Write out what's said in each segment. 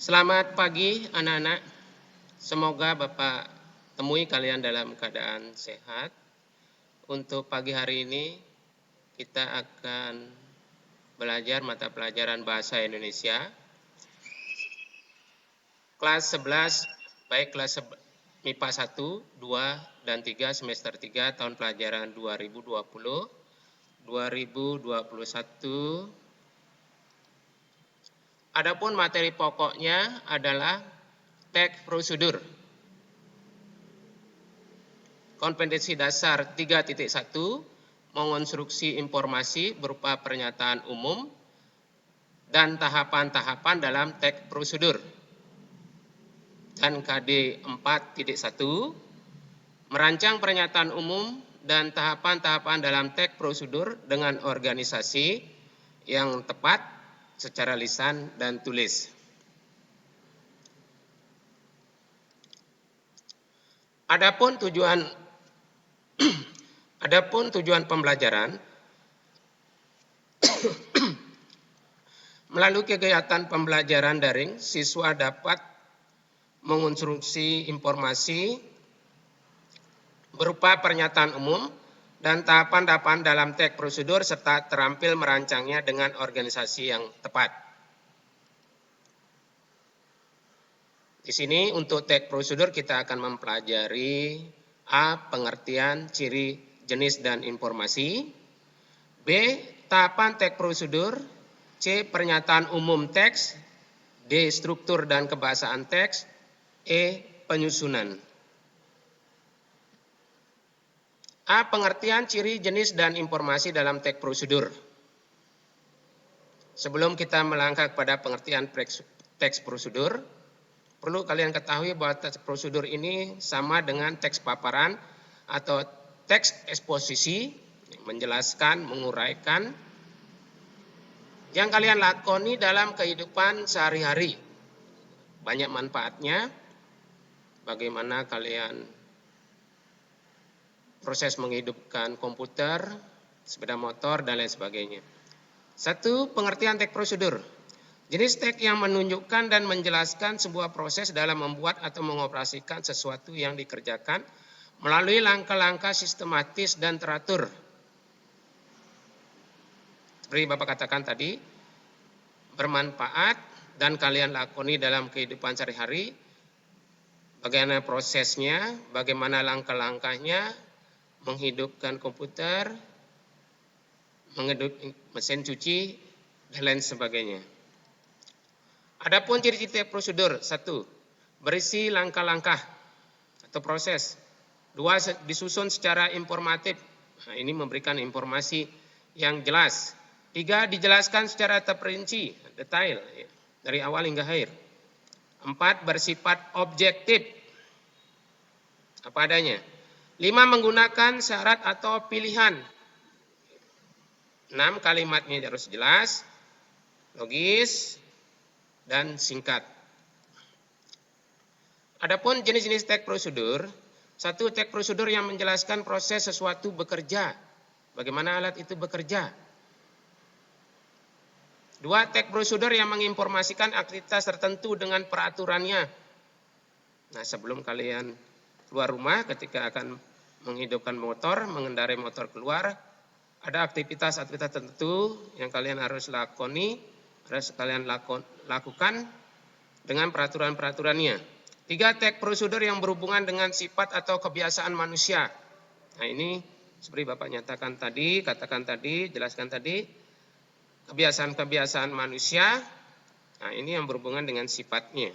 Selamat pagi anak-anak. Semoga Bapak temui kalian dalam keadaan sehat. Untuk pagi hari ini kita akan belajar mata pelajaran bahasa Indonesia. Kelas 11, baik kelas MIPA 1, 2, dan 3 semester 3 tahun pelajaran 2020, 2021. Adapun materi pokoknya adalah teks prosedur. Kompetensi dasar 3.1, mengonstruksi informasi berupa pernyataan umum dan tahapan-tahapan dalam teks prosedur. Dan KD 4.1, merancang pernyataan umum dan tahapan-tahapan dalam teks prosedur dengan organisasi yang tepat secara lisan dan tulis. Adapun tujuan pembelajaran melalui kegiatan pembelajaran daring, siswa dapat mengonstruksi informasi berupa pernyataan umum dan tahapan-tahapan dalam teks prosedur serta terampil merancangnya dengan organisasi yang tepat. Di sini untuk teks prosedur kita akan mempelajari A. Pengertian, ciri, jenis, dan informasi. B. Tahapan teks prosedur. C. Pernyataan umum teks. D. Struktur dan kebahasaan teks. E. Penyusunan. A. Pengertian, ciri, jenis, dan informasi dalam teks prosedur. Sebelum kita melangkah kepada pengertian teks prosedur, perlu kalian ketahui bahwa teks prosedur ini sama dengan teks paparan atau teks eksposisi, menjelaskan, menguraikan, yang kalian lakoni dalam kehidupan sehari-hari. Banyak manfaatnya, bagaimana kalian proses menghidupkan komputer, sepeda motor, dan lain sebagainya. 1. Pengertian teks prosedur. Jenis teks yang menunjukkan dan menjelaskan sebuah proses dalam membuat atau mengoperasikan sesuatu yang dikerjakan melalui langkah-langkah sistematis dan teratur. Seperti Bapak katakan tadi, bermanfaat dan kalian lakoni dalam kehidupan sehari-hari. Bagaimana prosesnya, bagaimana langkah-langkahnya, menghidupkan komputer, menghidupkan mesin cuci, dan lain sebagainya. Adapun ciri-ciri prosedur, 1. Berisi langkah-langkah atau proses. 2. Disusun secara informatif. Nah, ini memberikan informasi yang jelas. 3. Dijelaskan secara terperinci, detail, dari awal hingga akhir. 4. Bersifat objektif, apa adanya. 5. Menggunakan syarat atau pilihan. 6. Kalimatnya harus jelas, logis, dan singkat. Adapun jenis-jenis teks prosedur, 1. Teks prosedur yang menjelaskan proses sesuatu bekerja, bagaimana alat itu bekerja. 2. Teks prosedur yang menginformasikan aktivitas tertentu dengan peraturannya. Nah, sebelum kalian keluar rumah, ketika akan menghidupkan motor, mengendarai motor keluar, ada aktivitas-aktivitas tertentu yang kalian harus lakoni, harus kalian lakukan dengan peraturan-peraturannya. 3. Teks prosedur yang berhubungan dengan sifat atau kebiasaan manusia. Nah, ini seperti Bapak nyatakan tadi, katakan tadi, jelaskan tadi, kebiasaan-kebiasaan manusia. Nah, ini yang berhubungan dengan sifatnya.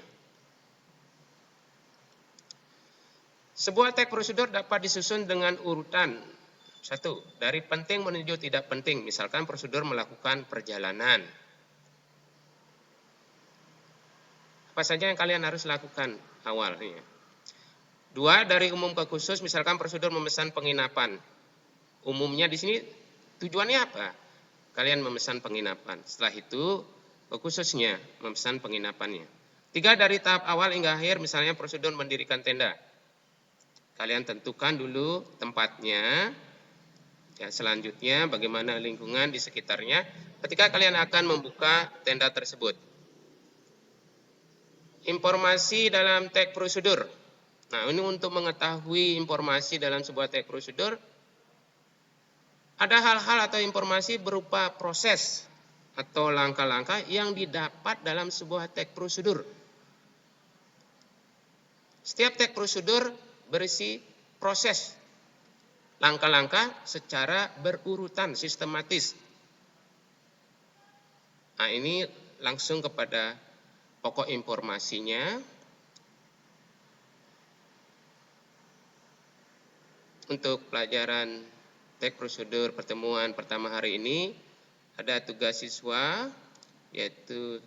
Sebuah teks prosedur dapat disusun dengan urutan. 1. Dari penting menuju tidak penting. Misalkan prosedur melakukan perjalanan. Apa saja yang kalian harus lakukan awalnya. 2. Dari umum ke khusus, misalkan prosedur memesan penginapan. Umumnya di sini tujuannya apa? Kalian memesan penginapan. Setelah itu ke khususnya memesan penginapannya. 3. Dari tahap awal hingga akhir, misalnya prosedur mendirikan tenda. Kalian tentukan dulu tempatnya. Ya, selanjutnya bagaimana lingkungan di sekitarnya ketika kalian akan membuka tenda tersebut. informasi dalam teks prosedur. Nah, ini untuk mengetahui informasi dalam sebuah teks prosedur, ada hal-hal atau informasi berupa proses atau langkah-langkah yang didapat dalam sebuah teks prosedur. Setiap teks prosedur berisi proses, langkah-langkah secara berurutan, sistematis. Nah, ini langsung kepada pokok informasinya. Untuk pelajaran teks prosedur pertemuan pertama hari ini, ada tugas siswa, yaitu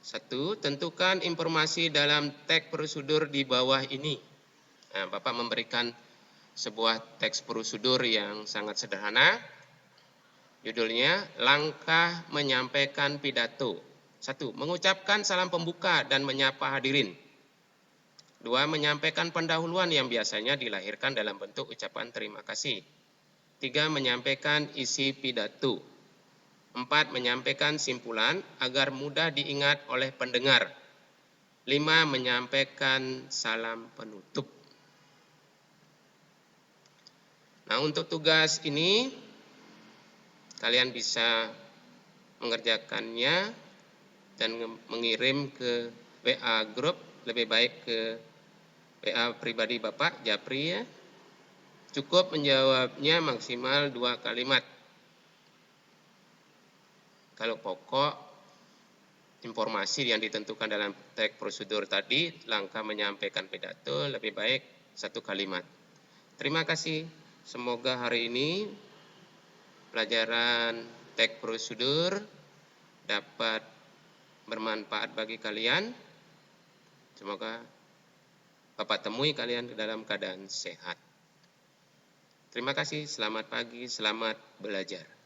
1. Tentukan informasi dalam teks prosedur di bawah ini. Nah, Bapak memberikan sebuah teks prosedur yang sangat sederhana. Judulnya, langkah menyampaikan pidato. 1. Mengucapkan salam pembuka dan menyapa hadirin. 2. Menyampaikan pendahuluan yang biasanya dilahirkan dalam bentuk ucapan terima kasih. 3. Menyampaikan isi pidato. 4. Menyampaikan simpulan agar mudah diingat oleh pendengar. 5. Menyampaikan salam penutup. Nah, untuk tugas ini kalian bisa mengerjakannya dan mengirim ke WA grup, lebih baik ke WA pribadi Bapak, Japri ya. Cukup menjawabnya maksimal 2 kalimat. Kalau pokok informasi yang ditentukan dalam teks prosedur tadi, langkah menyampaikan pidato, lebih baik 1 kalimat. Terima kasih. Semoga hari ini pelajaran teks prosedur dapat bermanfaat bagi kalian. Semoga Bapak temui kalian dalam keadaan sehat. Terima kasih, selamat pagi, selamat belajar.